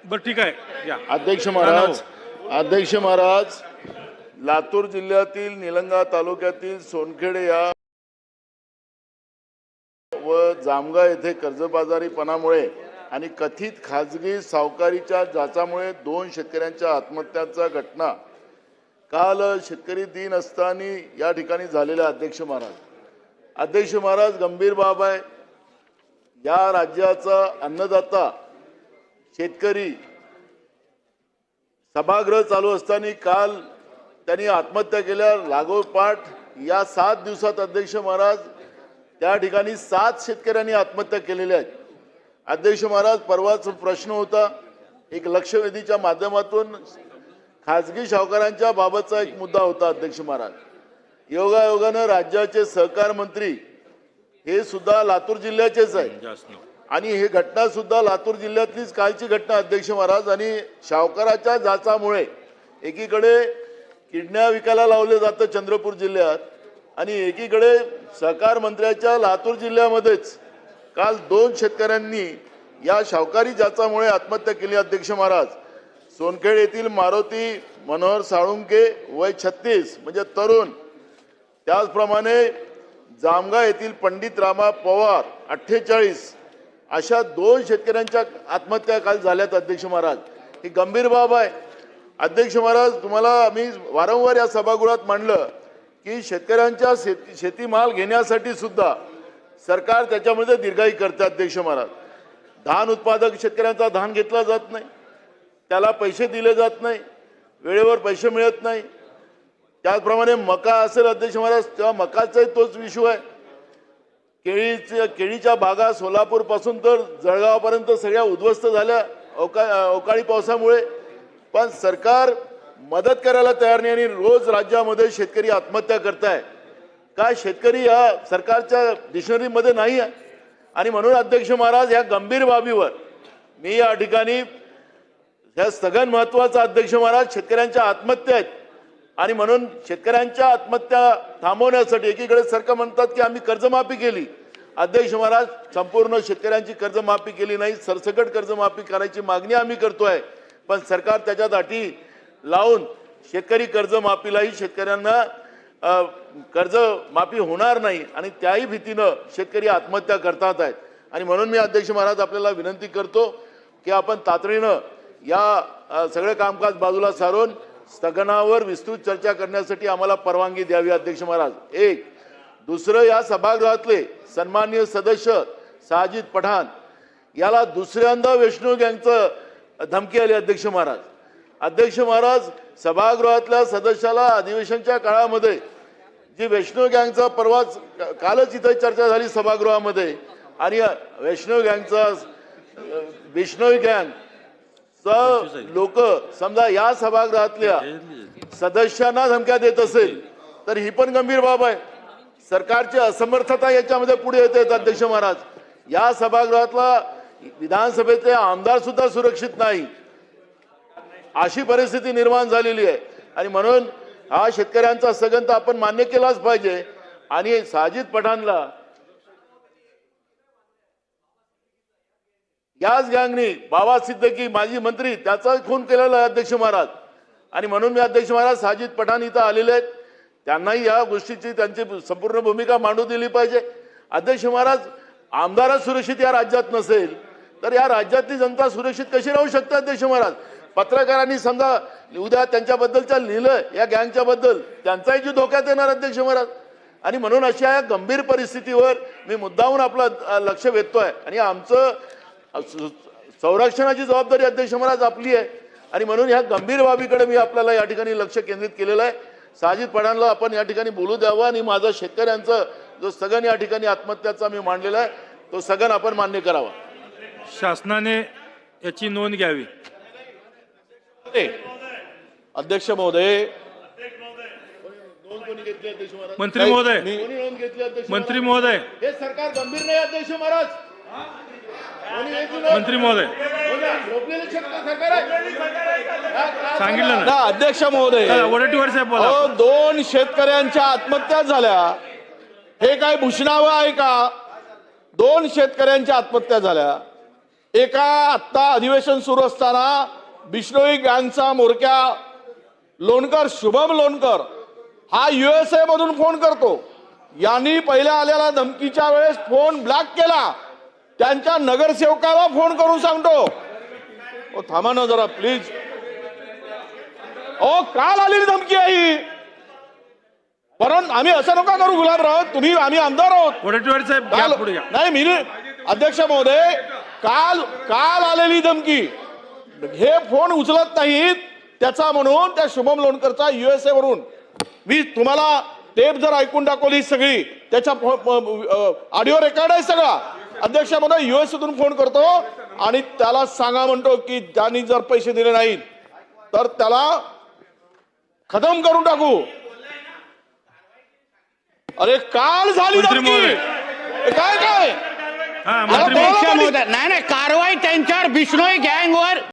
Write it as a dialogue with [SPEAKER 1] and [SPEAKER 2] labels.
[SPEAKER 1] बरं ठीक आहे या.
[SPEAKER 2] अध्यक्ष महाराज, लातूर जिल्ह्यातील निलंगा तालुक्यातील सोनखेडे या व जामगा येथे कर्जबाजारीपणामुळे आणि कथित खाजगी सावकारीच्या जाचामुळे 2 शेतकऱ्यांच्या आत्महत्यांचा घटना काल शेतकरी दिन असताना या ठिकाणी झालेल्या अध्यक्ष महाराज गंभीर बाब आहे. या राज्याचा अन्नदाता शेतकरी सभागृह चालू असताना काल त्यांनी आत्महत्या केल्या. लागोपाठ या 7 दिवसात अध्यक्ष महाराज त्या ठिकाणी 7 शेतकऱ्यांनी आत्महत्या केलेल्या आहेत. अध्यक्ष महाराज, परवाच प्रश्न होता एक लक्षवेधीच्या माध्यमातून खाजगी सावकारांच्या बाबतचा एक मुद्दा होता. अध्यक्ष महाराज, योगायोगानं राज्याचे सहकार मंत्री हे सुद्धा लातूर जिल्ह्याचेच आहे आणि ही घटना सुद्धा लातूर जिल्ह्यातलीच कालची घटना. अध्यक्ष महाराज, आणि सावकाराच्या जाचामुळे एकीकडे किडण्या विकायला लावले जातं चंद्रपूर जिल्ह्यात आणि एकीकडे सहकार मंत्र्याच्या लातूर जिल्ह्यामध्येच काल 2 शेतकऱ्यांनी या सावकारी जाचामुळे आत्महत्या केली. अध्यक्ष महाराज, सोनखेड येथील मारुती मनोहर साळुंके वय 36 म्हणजे तरुण, त्याचप्रमाणे जामगा येथील पंडित रामा पवार 48 अशा 2 शेतकऱ्यांच्या आत्महत्या काल झाल्यात. अध्यक्ष महाराज, ही गंभीर बाब आहे. अध्यक्ष महाराज, तुम्हाला आम्ही वारंवार या सभागृहात मांडलं की शेतकऱ्यांच्या शेतीमाल घेण्यासाठी सुद्धा सरकार त्याच्यामध्ये दिरगाई करते. अध्यक्ष महाराज, धान उत्पादक शेतकऱ्यांचा धान घेतला जात नाही, त्याला पैसे दिले जात नाही, वेळेवर पैसे मिळत नाही. त्याचप्रमाणे मका असेल अध्यक्ष महाराज, तेव्हा मकाचाही तोच विषय आहे. केळीच्या बागा सोलापूर पासून तर जळगावपर्यंत सगळ्या उद्ध्वस्त झाल्या अवकाळी पावसामुळे, पण सरकार मदत करायला तयार नाही आणि रोज राज्यामध्ये शेतकरी आत्महत्या करताय. काय शेतकरी या सरकारच्या डिक्शनरीमध्ये नाही आहे? आणि म्हणून अध्यक्ष महाराज, या गंभीर बाबीवर मी या ठिकाणी ह्या सगळ्यात महत्वाचा अध्यक्ष महाराज शेतकऱ्यांच्या आत्महत्या आहेत आणि म्हणून शेतकऱ्यांच्या आत्महत्या थांबवण्यासाठी एकीकडे सरकार म्हणतात की आम्ही कर्जमाफी केली. अध्यक्ष महाराज, संपूर्ण शेतकऱ्यांची कर्जमाफी केली नाही, सरसकट कर्जमाफी करायची मागणी आम्ही करतोय, पण सरकार त्याच्यात अटी लावून शेतकरी कर्जमाफीलाही शेतकऱ्यांना कर्जमाफी होणार नाही आणि त्याही भीतीनं शेतकरी आत्महत्या करतात आहेत. आणि म्हणून मी अध्यक्ष महाराज आपल्याला विनंती करतो की आपण तातडीनं या सगळे कामकाज बाजूला सारून स्थगनावर विस्तृत चर्चा करण्यासाठी आम्हाला परवानगी द्यावी. अध्यक्ष महाराज, एक दुसरं, या सभागृहातले सन्माननीय सदस्य साजिद पठाण याला दुसऱ्यांदा वैष्णव गँगचं धमकी आली. अध्यक्ष महाराज, सभागृहातल्या सदस्याला अधिवेशनच्या काळामध्ये जी वैष्णव गँगचा परवाच कालच इथे चर्चा झाली सभागृहामध्ये आणि वैष्णव गँग लोक समजा या सभागृहातल्या सदस्यांना धमक्या देत असेल तर ही पण गंभीर बाब आहे. सरकारची असमर्थता याच्यामध्ये पुढे येते. अध्यक्ष महाराज, या सभागृहातला विधानसभेचे आमदार सुद्धा सुरक्षित नाही अशी परिस्थिती निर्माण झालेली आहे आणि म्हणून हा शेतकऱ्यांचा स्थगन आपण मान्य केलाच पाहिजे. आणि साजिद पठाणला याच गँगनी बाबा सिद्दीकी माजी मंत्री त्याचा खून केलेला आहे. अध्यक्ष महाराज, आणि म्हणून मी अध्यक्ष महाराज साजिद पठाण इथं आलेले आहेत, त्यांनाही या गोष्टीची त्यांची संपूर्ण भूमिका मांडू दिली पाहिजे. अध्यक्ष महाराज, आमदारच सुरक्षित या राज्यात नसेल तर या राज्यातली जनता सुरक्षित कशी राहू शकते? अध्यक्ष महाराज, पत्रकारांनी समजा उद्या त्यांच्याबद्दलच्या लिहिलं या गँगच्या बद्दल, त्यांचाही जीव धोक्यात येणार. अध्यक्ष महाराज, आणि म्हणून अशा या गंभीर परिस्थितीवर मी मुद्दाहून आपलं लक्ष वेधतोय आणि आमचं संरक्षणाची जबाबदारी अध्यक्ष महाराज आपली आहे आणि म्हणून ह्या गंभीर बाबीकडे मी आपल्याला या ठिकाणी लक्ष केंद्रित केलेलं आहे. साजिद पठाणला आपण या ठिकाणी बोलू द्यावं आणि माझा शेतकऱ्यांचं जो स्थगन या ठिकाणी आत्महत्याचा मी मांडलेला आहे तो स्थगन आपण मान्य करावा.
[SPEAKER 1] शासनाने याची नोंद घ्यावी.
[SPEAKER 3] अध्यक्ष महोदय,
[SPEAKER 1] मंत्री महोदय,
[SPEAKER 2] हे सरकार गंभीर नाही. अध्यक्ष महाराज,
[SPEAKER 1] मंत्री महोदय सांगितलं ना.
[SPEAKER 3] अध्यक्ष महोदय,
[SPEAKER 1] वडेट्टीवार साहेब बोला.
[SPEAKER 3] 2 शेतकऱ्यांच्या आत्महत्या झाल्या, हे काय भूषणावं आहे का? 2 शेतकऱ्यांच्या आत्महत्या झाल्या, एका आत्ता अधिवेशन सुरू असताना बिश्नोई गँगचा म्होरक्या लोणकर, शुभम लोणकर हा USA मधून फोन करतो. यांनी पहिल्या आलेल्या धमकीच्या वेळेस फोन ब्लॉक केला. त्यांच्या नगरसेवकाला फोन करून सांगतो. ओ थांबा ना जरा प्लीज. ओ काल आलेली धमकी आहे ही. परंतु आम्ही असं नका करू गुलाबराव, तुम्ही आम्ही आमदार आहोत.
[SPEAKER 1] वडेट्टीवार साहेब या पुढे या.
[SPEAKER 3] नाही मी अध्यक्ष महोदय, काल आलेली धमकी हे फोन उचलत नाहीत त्याचा म्हणून त्या शुभम लोणकरचा USA वरून मी तुम्हाला टेप जर ऐकून दाखवली सगळी, त्याचा ऑडिओ रेकॉर्ड आहे सगळा. अध्यक्ष महोदय USA फोन करतो आणि त्याला सांगा म्हणतो की ज्यांनी जर पैसे दिले नाहीत तर त्याला खतम करून टाकू. अरे काल झाली
[SPEAKER 1] मंत्री
[SPEAKER 3] धमकी.
[SPEAKER 1] महोदय.
[SPEAKER 3] काय
[SPEAKER 1] हा मंत्री
[SPEAKER 3] अध्यक्ष
[SPEAKER 4] नाही कारवाई त्यांच्यावर बिश्नोई गँगवर